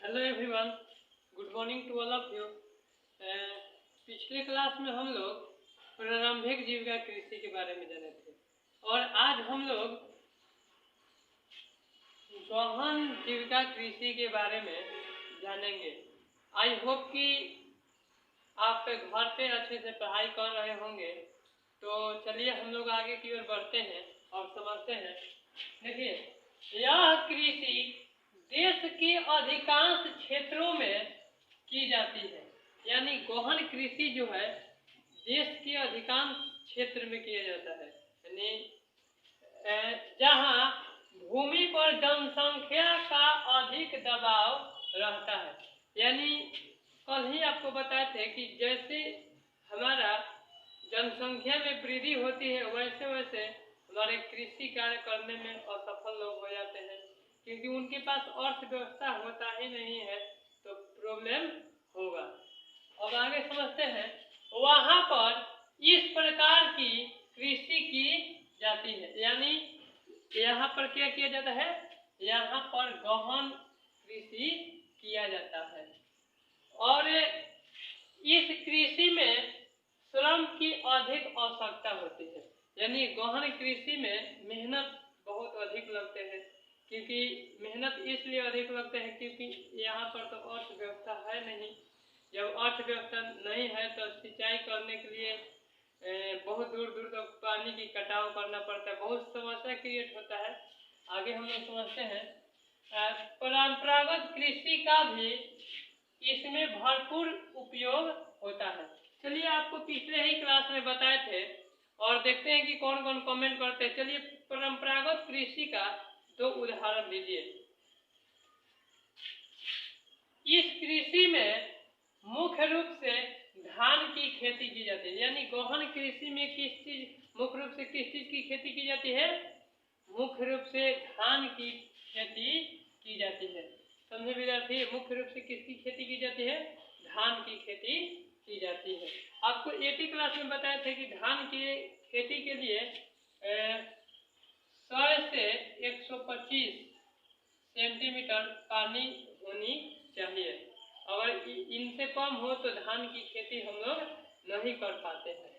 Hello everyone, good morning to all of you. पिछले class में हम लोग प्रारंभिक जीविका कृषि के बारे में जाने थे और आज हम लोग गहन जीविका कृषि के बारे में जानेंगे। आई होप कि आप घर पे अच्छे से पढ़ाई कर रहे होंगे। तो चलिए हम लोग आगे की ओर बढ़ते हैं और समझते हैं। देखिए, यह कृषि देश के अधिकांश क्षेत्रों में की जाती है। यानी गहन कृषि जो है देश के अधिकांश क्षेत्र में किया जाता है। यानी जहां भूमि पर जनसंख्या का अधिक दबाव रहता है। यानी कल ही आपको बताए थे कि जैसे हमारा जनसंख्या में वृद्धि होती है वैसे वैसे हमारे कृषि कार्य करने में असफल लोग हो जाते हैं, क्योंकि उनके पास अर्थव्यवस्था होता ही नहीं है तो प्रॉब्लम होगा। अब आगे समझते हैं। वहां पर इस प्रकार की कृषि की जाती है। यानी यहाँ पर क्या किया जाता है? यहाँ पर गहन कृषि किया जाता है और इस कृषि में श्रम की अधिक आवश्यकता होती है। यानी गहन कृषि में मेहनत बहुत अधिक लगते हैं। क्योंकि मेहनत इसलिए अधिक लगते हैं क्योंकि यहाँ पर तो अर्थव्यवस्था है नहीं। जब अर्थव्यवस्था नहीं है तो सिंचाई करने के लिए बहुत दूर दूर तक पानी की कटाव करना पड़ता है, बहुत समस्या क्रिएट होता है। आगे हम लोग समझते हैं। परंपरागत कृषि का भी इसमें भरपूर उपयोग होता है। चलिए, आपको पिछले ही क्लास में बताए थे और देखते हैं कि कौन कौन कमेंट करते हैं। चलिए, परंपरागत कृषि का दो उदाहरण दीजिए। इस कृषि में मुख्य रूप से धान की खेती की जाती है। यानी गहन कृषि में मुख्य रूप से किस चीज की खेती की जाती है? मुख्य रूप से धान की खेती की जाती है। समझे विद्यार्थी? मुख्य रूप से किसकी खेती की जाती है? धान की खेती की जाती है। आपको 80 क्लास में बताए थे कि धान की खेती के लिए 100 से 125 सेंटीमीटर पानी होनी चाहिए। अगर इनसे कम हो तो धान की खेती हम लोग नहीं कर पाते हैं।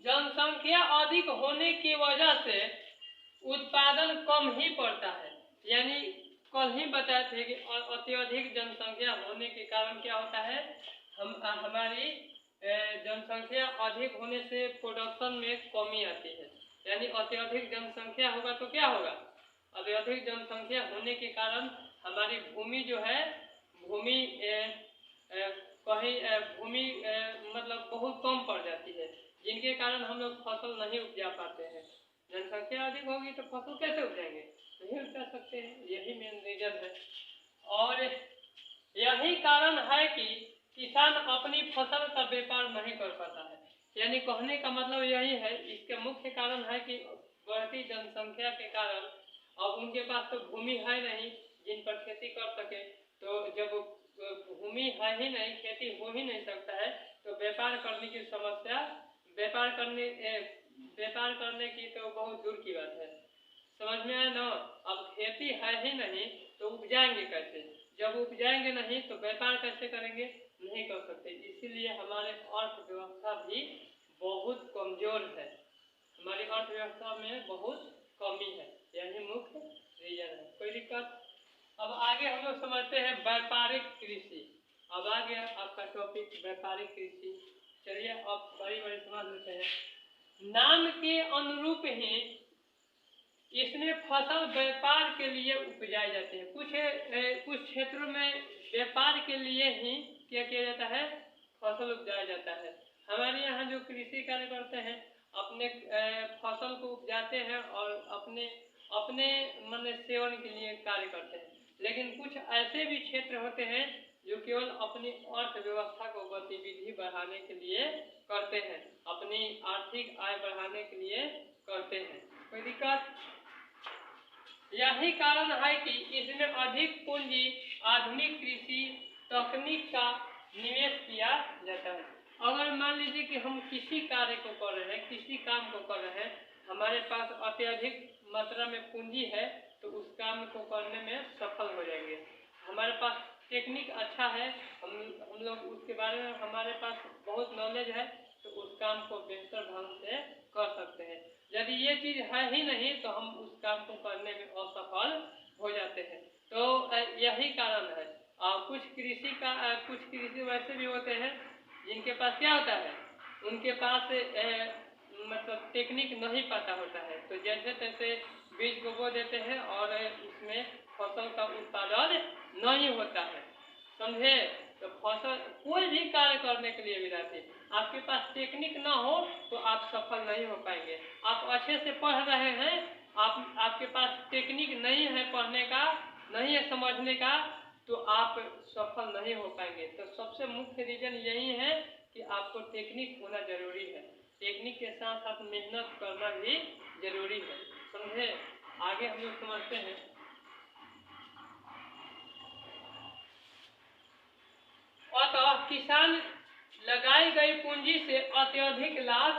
जनसंख्या अधिक होने की वजह से उत्पादन कम ही पड़ता है। यानी कल ही बताए थे कि अत्यधिक जनसंख्या होने के कारण क्या होता है? हमारी जनसंख्या अधिक होने से प्रोडक्शन में कमी आती है। यानी अत्यधिक जनसंख्या होगा तो क्या होगा? अत्यधिक जनसंख्या होने के कारण हमारी भूमि जो है भूमि मतलब बहुत कम पड़ जाती है, जिनके कारण हम लोग फसल नहीं उपजा पाते हैं। जनसंख्या अधिक होगी तो फसल कैसे उपजाएंगे? नहीं उपजा सकते हैं। यही मेन रीजन है और यही कारण है कि किसान अपनी फसल का व्यापार नहीं कर पाता है। यानी कहने का मतलब यही है। इसका मुख्य कारण है कि बढ़ती जनसंख्या के कारण अब उनके पास तो भूमि है नहीं जिन पर खेती कर सके। तो जब भूमि है ही नहीं, खेती हो ही नहीं सकता है, तो व्यापार करने की समस्या व्यापार करने की तो बहुत दूर की बात है। समझ में आया ना? अब खेती है ही नहीं तो उपजाएंगे कैसे? जब उपजाएंगे नहीं तो व्यापार कैसे करेंगे? नहीं कर सकते। इसीलिए हमारे अर्थव्यवस्था भी बहुत कमजोर है। हमारी अर्थव्यवस्था में बहुत कमी है। यही मुख्य रीजन है। कोई दिक्कत? अब आगे हम लोग समझते हैं व्यापारिक कृषि। अब आ गया आपका टॉपिक व्यापारिक कृषि। चलिए अब बड़ी बड़ी समझ लेते हैं। नाम के अनुरूप ही इसमें फसल व्यापार के लिए उपजाए जाते हैं। कुछ क्षेत्रों में व्यापार के लिए ही क्या किया जाता है? फसल उपजाया जाता है। हमारे यहाँ जो कृषि कार्य करते हैं अपने फसल को उपजाते हैं और अपने मन सेवन के लिए कार्य करते हैं। लेकिन कुछ ऐसे भी क्षेत्र होते हैं जो केवल अपनी अर्थव्यवस्था को गतिविधि बढ़ाने के लिए करते हैं, अपनी आर्थिक आय बढ़ाने के लिए करते हैं। कोई दिक्कत? यही कारण है कि इसमें अधिक पूंजी आधुनिक कृषि तकनीक का निवेश किया जाता है। अगर मान लीजिए कि हम किसी कार्य को कर रहे हैं, किसी काम को कर रहे हैं, हमारे पास अत्यधिक मात्रा में पूंजी है तो उस काम को करने में सफल हो जाएंगे। हमारे पास टेक्निक अच्छा है, हम लोग उसके बारे में हमारे पास बहुत नॉलेज है, तो उस काम को बेहतर ढंग से कर सकते हैं। यदि ये चीज़ है ही नहीं तो हम उस काम को करने में असफल हो जाते हैं। तो यही कारण है। कुछ कृषि वैसे भी होते हैं जिनके पास क्या होता है, उनके पास मतलब टेक्निक नहीं पता होता है, तो जैसे तैसे बीज को बो देते हैं और उसमें फसल का उत्पादन नहीं होता है, समझे। तो फसल कोई भी कार्य करने के लिए विद्यार्थी, आपके पास टेक्निक ना हो तो आप सफल नहीं हो पाएंगे। आप अच्छे से पढ़ रहे हैं, आपके पास टेक्निक नहीं है पढ़ने का, नहीं है समझने का, तो आप सफल नहीं हो पाएंगे। तो सबसे मुख्य रीजन यही है कि आपको टेक्निक होना जरूरी है। टेक्निक के साथ साथ मेहनत करना भी जरूरी है, समझे। आगे हम लोग समझते हैं। अतः किसान लगाई गई पूंजी से अत्यधिक लाभ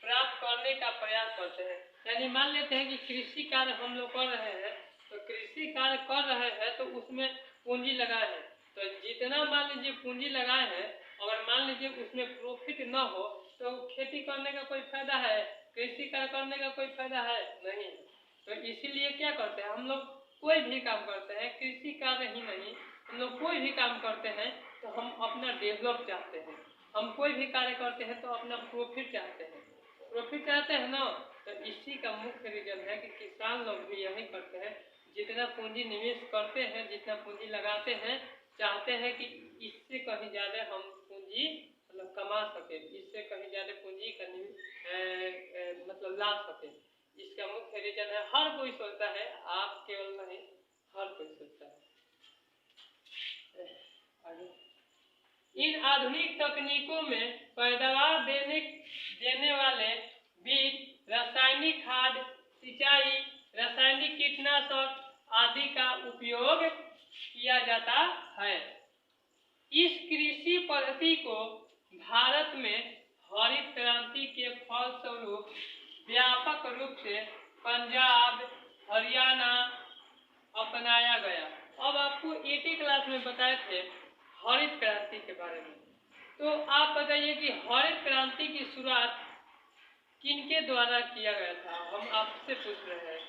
प्राप्त करने का प्रयास करते हैं। यानी मान लेते हैं कि कृषि कार्य हम लोग कर रहे हैं, तो कृषि कार्य कर रहे हैं तो उसमें पूंजी लगाए हैं, तो जितना मान लीजिए पूंजी लगाए हैं, अगर मान लीजिए उसमें प्रॉफिट न हो तो खेती करने का कोई फायदा है, कृषि कार्य करने का कोई फायदा है नहीं। तो इसीलिए क्या करते हैं हम लोग, कोई भी काम करते हैं, कृषि कार्य ही नहीं, हम लोग कोई भी काम करते हैं तो हम अपना डेवलप चाहते हैं। हम कोई भी कार्य करते हैं तो अपना प्रॉफिट चाहते हैं, प्रॉफिट चाहते हैं ना। तो इसी का मुख्य रीजन है कि किसान लोग भी यही करते हैं, जितना पूंजी निवेश करते हैं, जितना पूंजी लगाते हैं, चाहते हैं कि इससे कहीं ज़्यादा हम पूंजी मतलब कमा सके, इससे कहीं ज़्यादा पूंजी का मतलब ला सके। इसका मुख्य रीजन है, हर कोई सोचता है, आप केवल नहीं, हर कोई सोचता है। इन आधुनिक तकनीकों में पैदावार देने वाले बीज, रासायनिक खाद, सिंचाई, रासायनिक कीटनाशक आदि का उपयोग किया जाता है। इस कृषि पद्धति को भारत में हरित क्रांति के फलस्वरूप व्यापक रूप से पंजाब, हरियाणा अपनाया गया। अब आपको 8वीं क्लास में बताए थे हरित क्रांति के बारे में, तो आप बताइए कि हरित क्रांति की शुरुआत किनके द्वारा किया गया था, हम आपसे पूछ रहे हैं।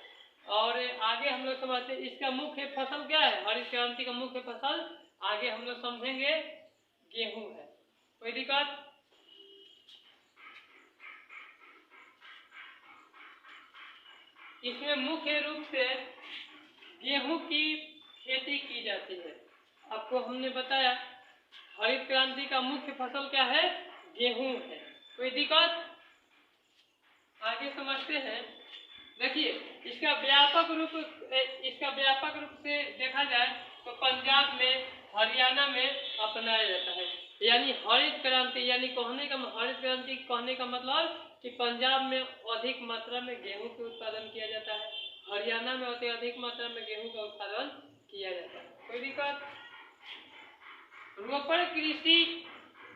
और आगे हम लोग समझते हैं इसका मुख्य फसल क्या है, हरित क्रांति का मुख्य फसल आगे हम लोग समझेंगे गेहूं है। कोई दिक्कत? इसमें मुख्य रूप से गेहूं की खेती की जाती है। आपको हमने बताया हरित क्रांति का मुख्य फसल क्या है, गेहूं है। कोई दिक्कत? आगे समझते हैं। देखिए इसका व्यापक रूप से देखा जाए तो पंजाब में, हरियाणा में अपनाया जाता है। यानी हरित क्रांति, यानी हरित क्रांति कहने का मतलब कि पंजाब में अधिक मात्रा में गेहूं के उत्पादन किया जाता है, हरियाणा में अधिक मात्रा में गेहूं का उत्पादन किया जाता है। कोई दिक्कत? रोपण कृषि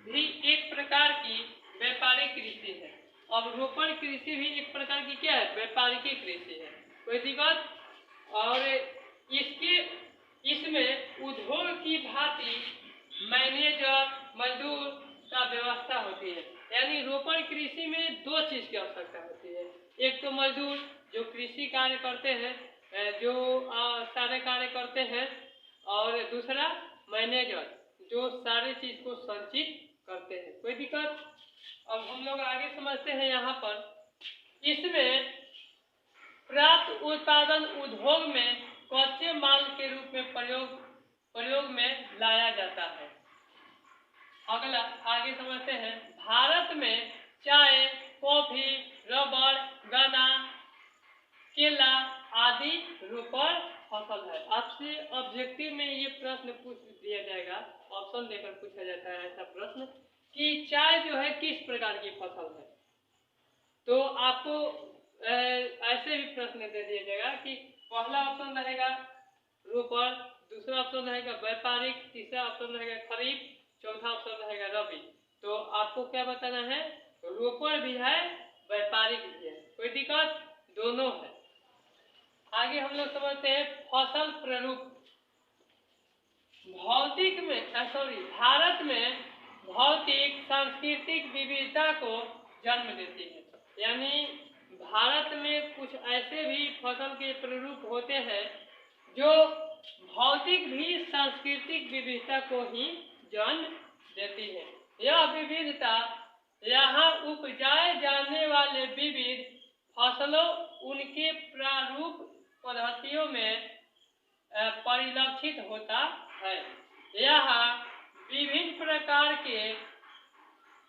भी एक प्रकार की व्यापारिक कृषि है। अब रोपण कृषि भी एक प्रकार की क्या है, व्यापारिक कृषि है। कोई दिक्कत? और इसमें उद्योग की भांति मैनेजर, मजदूर का व्यवस्था होती है। यानी रोपण कृषि में दो चीज की आवश्यकता होती है, एक तो मजदूर जो कृषि कार्य करते हैं, जो सारे कार्य करते हैं, और दूसरा मैनेजर जो सारे चीज को संचित करते हैं। कोई दिक्कत? अब हम लोग आगे समझते हैं। यहाँ पर इसमें प्राप्त उत्पादन उद्योग में कच्चे माल के रूप में प्रयोग में लाया जाता है। अगला आगे समझते हैं। भारत में चाय, कॉफी, रबर, गन्ना, केला आदि रोपण फसल है। आपसे ऑब्जेक्टिव में ये प्रश्न पूछ दिया जाएगा, ऑप्शन देकर पूछा जाता है ऐसा प्रश्न कि चाय जो है किस प्रकार की फसल है, तो आपको ऐसे भी प्रश्न दे दिया जाएगा कि पहला ऑप्शन रहेगा रोपण, दूसरा ऑप्शन रहेगा व्यापारिक, तीसरा ऑप्शन रहेगा खरीफ, चौथा ऑप्शन रहेगा रबी। तो आपको क्या बताना है, रोपण भी है, व्यापारिक भी है। कोई दिक्कत? दोनों है। आगे हम लोग समझते हैं फसल प्रारूप। भारत में भौतिक सांस्कृतिक विविधता को जन्म देती है। यानी भारत में कुछ ऐसे भी फसल के प्ररूप होते हैं जो भौतिक भी सांस्कृतिक विविधता को ही जन्म देती है। यह विविधता यहाँ उपजाए जाने वाले विविध फसलों उनके प्रारूप पद्धतियों में परिलक्षित होता है। यहाँ विभिन्न प्रकार के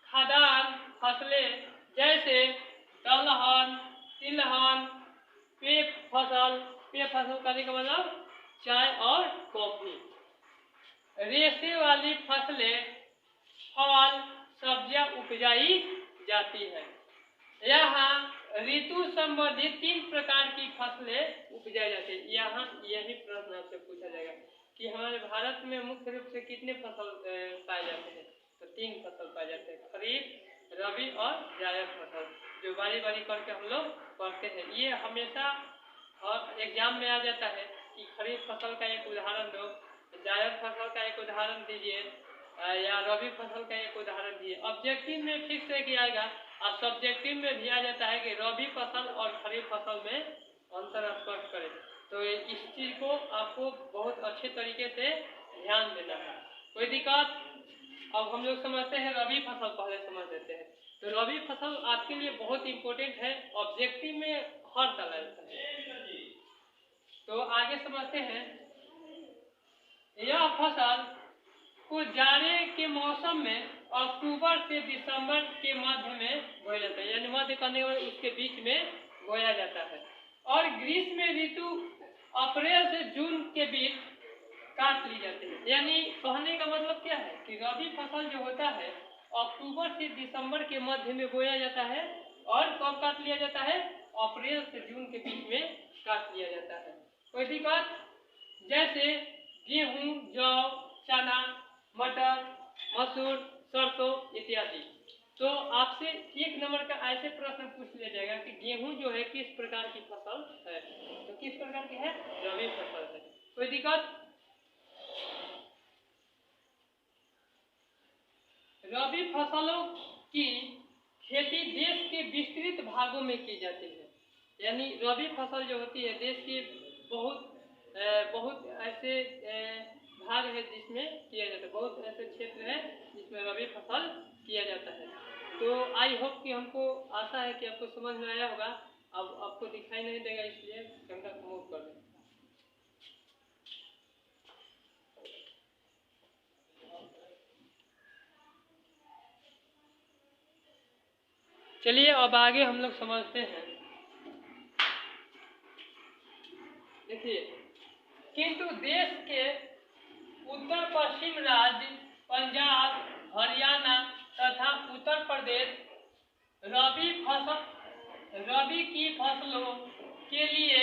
खाद्यान्न फसलें जैसे दलहन, तिलहन, पेय फसल करने का मतलब चाय और कॉफी, रेशे वाली फसलें, फल, सब्जियां उपजाई जाती है। यहाँ ऋतु संबंधित 3 प्रकार की फसलें उपजाई जाती है। यहाँ यही प्रश्न आपसे पूछा जाएगा कि हमारे भारत में मुख्य रूप से कितने फसल पाए जाते हैं? तो 3 फसल पाए जाते हैं, खरीफ, रबी और जायद फसल, जो बारी बारी करके हम लोग पढ़ते हैं। ये हमेशा और एग्जाम में आ जाता है कि खरीफ फसल का एक उदाहरण दो, जायद फसल का एक उदाहरण दीजिए, या रबी फसल का एक उदाहरण दिए। ऑब्जेक्टिव में फिक्स है कि आएगा, और सब्जेक्टिव में भी आ जाता है कि रबी फसल और खरीफ फसल में अंतर स्पष्ट करें। तो इस चीज को आपको बहुत अच्छे तरीके से ध्यान देना है। कोई दिक्कत? अब हम लोग समझते हैं रबी फसल, पहले समझ लेते हैं। तो रबी फसल आपके लिए बहुत इंपॉर्टेंट है, ऑब्जेक्टिव में हर साल आता है। तो आगे समझते हैं। यह फसल को जाड़े के मौसम में अक्टूबर से दिसंबर के मध्य में बोया जाता है, यानी मध्य करने के बाद उसके बीच में बोया जाता है। और ग्रीष्म ऋतु अप्रैल से जून के बीच काट ली जाती है। यानी कहने का मतलब क्या है कि रबी फसल जो होता है अक्टूबर से दिसंबर के मध्य में बोया जाता है, और कब काट लिया जाता है? अप्रैल से जून के बीच में काट लिया जाता है। कोई दिक्कत? जैसे गेहूं, जौ, चना, मटर, मसूर, सरसों इत्यादि। तो आपसे 1 नंबर का ऐसे प्रश्न पूछ लिया जाएगा कि गेहूं जो है किस प्रकार की फसल है? तो किस प्रकार की है? रबी फसल है। कोई दिक्कत? रबी फसलों की खेती देश के विस्तृत भागों में की जाती है। यानी रबी फसल जो होती है देश के बहुत ऐसे भाग है जिसमें किया जाता है, बहुत ऐसे क्षेत्र है जिसमें रबी फसल किया जाता है। तो आई होप कि हमको आशा है कि आपको समझ में आया होगा। अब आपको दिखाई नहीं देगा इसलिए कैमरा को मूव कर दें। चलिए अब आगे हम लोग समझते हैं। देखिए, किंतु देश के उत्तर पश्चिम राज्य पंजाब, हरियाणा तथा उत्तर प्रदेश रबी की फसलों के लिए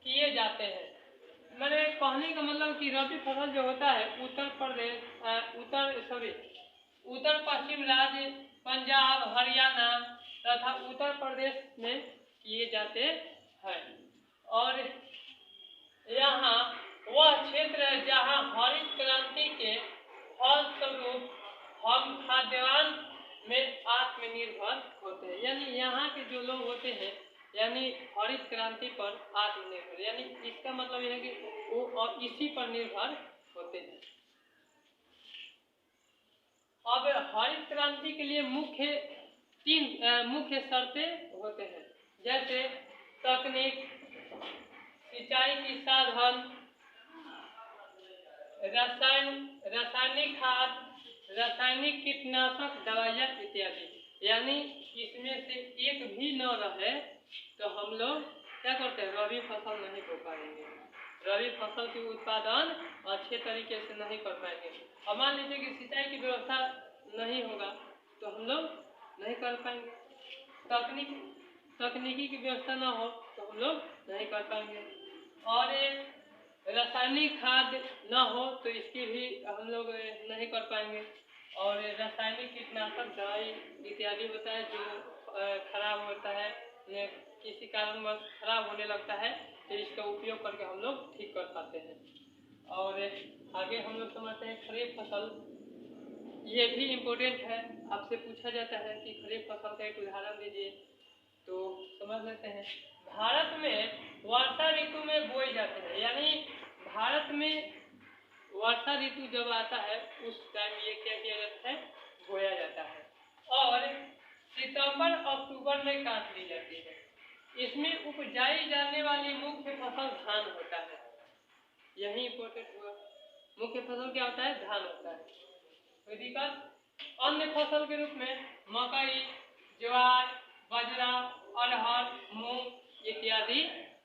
किए जाते हैं। मैंने कहने का मतलब कि रबी फसल जो होता है उत्तर पश्चिम राज्य पंजाब, हरियाणा तथा उत्तर प्रदेश में किए जाते हैं। और यहाँ वह क्षेत्र है जहाँ हरित क्रांति के फलस्वरूप हम खाद्यान्न में आत्मनिर्भर होते हैं। यानी यहाँ के जो लोग होते हैं यानी हरित क्रांति पर आत्मनिर्भर, यानी इसका मतलब यह है कि वो और इसी पर निर्भर होते हैं। अब हरित क्रांति के लिए तीन मुख्य शर्तें होते हैं, जैसे तकनीक, सिंचाई की साधन, रासायनिक खाद, रासायनिक कीटनाशक दवाइयाँ इत्यादि। यानी इसमें से एक भी न रहे तो हम लोग क्या करते हैं, रबी फसल नहीं बो पाएंगे, रबी फसल की उत्पादन अच्छे तरीके से नहीं कर पाएंगे। और मान लीजिए कि सिंचाई की व्यवस्था नहीं होगा तो हम लोग नहीं कर पाएंगे, तकनीकी की व्यवस्था ना हो तो हम लोग नहीं कर पाएंगे, और रासायनिक खाद ना हो तो इसकी भी हम लोग नहीं कर पाएंगे, और रासायनिक कीटनाशक दवाई इत्यादि होता है जो खराब होता है, किसी कारणवश खराब होने लगता है तो इसका उपयोग करके हम लोग ठीक कर पाते हैं। और आगे हम लोग समझते हैं खरीफ फसल। ये भी इम्पोर्टेंट है, आपसे पूछा जाता है कि खरीफ फसल का एक उदाहरण दीजिए, तो समझ लेते हैं। भारत में वर्षा ऋतु में बोई जाती है, यानी भारत में वर्षा ऋतु जब आता है उस टाइम ये क्या किया जाता है, बोया जाता है, और सितंबर अक्टूबर में काट ली जाती है। इसमें उपजाई जाने वाली मुख्य फसल धान होता है। यही इम्पोर्टेंट हुआ, मुख्य फसल क्या होता है, धान होता है। कोई दिक्कत? अन्य फसल के रूप में मकई, ज्वार, बाजरा, अरहर, मूंग इत्यादि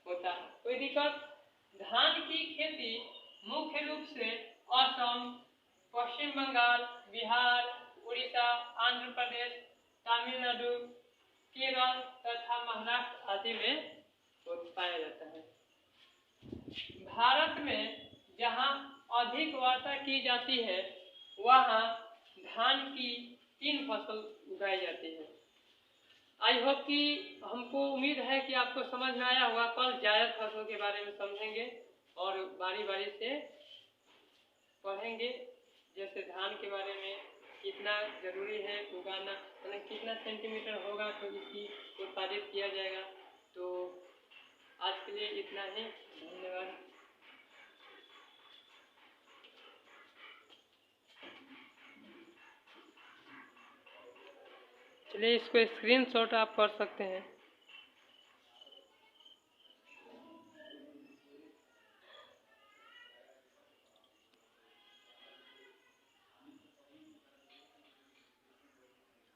होता है। कोई दिक्कत? धान की खेती मुख्य रूप से असम, पश्चिम बंगाल, बिहार, उड़ीसा, आंध्र प्रदेश, तमिलनाडु, केरल तथा महाराष्ट्र आदि में पाया जाता है। भारत में जहाँ अधिक वर्षा की जाती है वहाँ धान की 3 फसल उगाई जाती है। आई होप कि हमको उम्मीद है कि आपको समझ में आया होगा। कल जायद फसलों के बारे में समझेंगे और बारी बारी से पढ़ेंगे, जैसे धान के बारे में कितना जरूरी है उगाना, मतलब कितना सेंटीमीटर होगा तो इसकी उत्पादित किया जाएगा। तो आज के लिए इतना ही, धन्यवाद। चलिए इसको स्क्रीनशॉट आप कर सकते हैं।